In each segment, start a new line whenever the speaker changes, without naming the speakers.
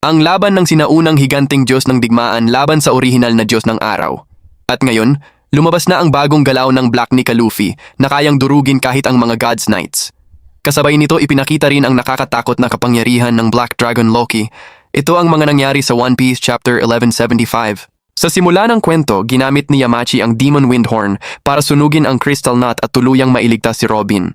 Ang laban ng sinaunang higanting Diyos ng digmaan laban sa orihinal na Diyos ng araw. At ngayon, lumabas na ang bagong galaw ng Black Nika Luffy na kayang durugin kahit ang mga God's Knights. Kasabay nito ipinakita rin ang nakakatakot na kapangyarihan ng Black Dragon Loki. Ito ang mga nangyari sa One Piece Chapter 1175. Sa simula ng kwento, ginamit ni Yamachi ang Demon Windhorn para sunugin ang Crystal Knot at tuluyang mailigtas si Robin.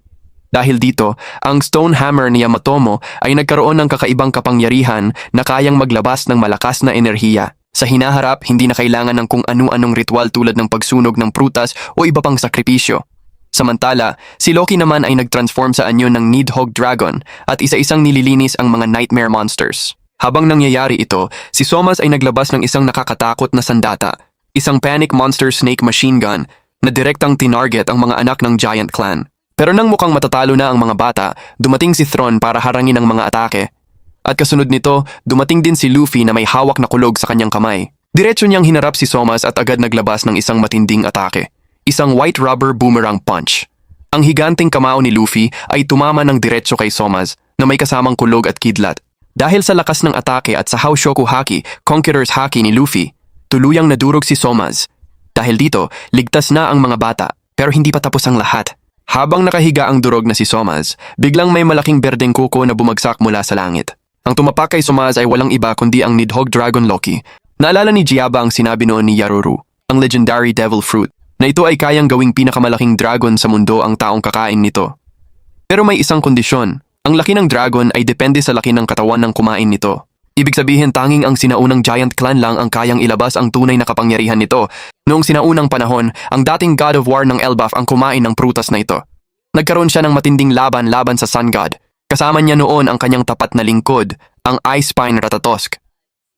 Dahil dito, ang Stone Hammer ni Yamatomo ay nagkaroon ng kakaibang kapangyarihan na kayang maglabas ng malakas na enerhiya. Sa hinaharap, hindi na kailangan ng kung anu-anong ritual tulad ng pagsunog ng prutas o iba pang sakripisyo. Samantala, si Loki naman ay nagtransform sa anyo ng Nidhogg Dragon at isa-isang nililinis ang mga Nightmare Monsters. Habang nangyayari ito, si Somas ay naglabas ng isang nakakatakot na sandata, isang Panic Monster Snake Machine Gun na direktang tinarget ang mga anak ng Giant Clan. Pero nang mukhang matatalo na ang mga bata, dumating si Thrawn para harangin ang mga atake. At kasunod nito, dumating din si Luffy na may hawak na kulog sa kanyang kamay. Diretso niyang hinarap si Somas at agad naglabas ng isang matinding atake. Isang White Rubber Boomerang Punch. Ang higanting kamao ni Luffy ay tumama ng diretso kay Somas na may kasamang kulog at kidlat. Dahil sa lakas ng atake at sa Haoshoku Haki, Conqueror's Haki ni Luffy, tuluyang nadurog si Somas. Dahil dito, ligtas na ang mga bata, pero hindi pa tapos ang lahat. Habang nakahiga ang durog na si Somas, biglang may malaking berdeng kuko na bumagsak mula sa langit. Ang tumapak kay Somas ay walang iba kundi ang Nidhogg Dragon Loki. Naalala ni Giaba ang sinabi noon ni Yaruru, ang legendary Devil Fruit, na ito ay kayang gawing pinakamalaking dragon sa mundo ang taong kakain nito. Pero may isang kondisyon, ang laki ng dragon ay depende sa laki ng katawan ng kumain nito. Ibig sabihin tanging ang sinaunang Giant Clan lang ang kayang ilabas ang tunay na kapangyarihan nito. Noong sinaunang panahon, ang dating God of War ng Elbaf ang kumain ng prutas na ito. Nagkaroon siya ng matinding laban sa Sun God. Kasama niya noon ang kanyang tapat na lingkod, ang Ice Spine Ratatosk.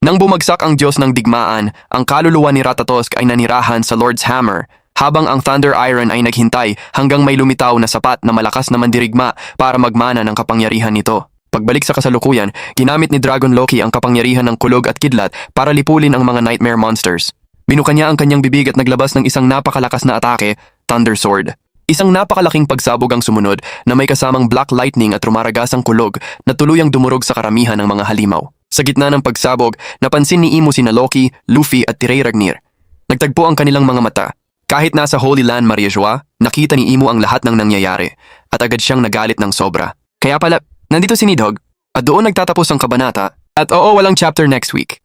Nang bumagsak ang Diyos ng digmaan, ang kaluluwa ni Ratatosk ay nanirahan sa Lord's Hammer, habang ang Thunder Iron ay naghintay hanggang may lumitaw na sapat na malakas na mandirigma para magmana ng kapangyarihan nito. Pagbalik sa kasalukuyan, ginamit ni Dragon Loki ang kapangyarihan ng kulog at kidlat para lipulin ang mga Nightmare Monsters. Binuka niya ang kanyang bibig at naglabas ng isang napakalakas na atake, Thunder Sword. Isang napakalaking pagsabog ang sumunod na may kasamang Black Lightning at rumaragasang kulog na tuluyang dumurog sa karamihan ng mga halimaw. Sa gitna ng pagsabog, napansin ni Imo sina Loki, Luffy at Tiraragnir. Nagtagpo ang kanilang mga mata. Kahit nasa Holy Land Mariajoa, nakita ni Imo ang lahat ng nangyayari at agad siyang nagalit ng sobra. Kaya pala, nandito si Nidhogg at doon nagtatapos ang kabanata at oo, walang chapter next week.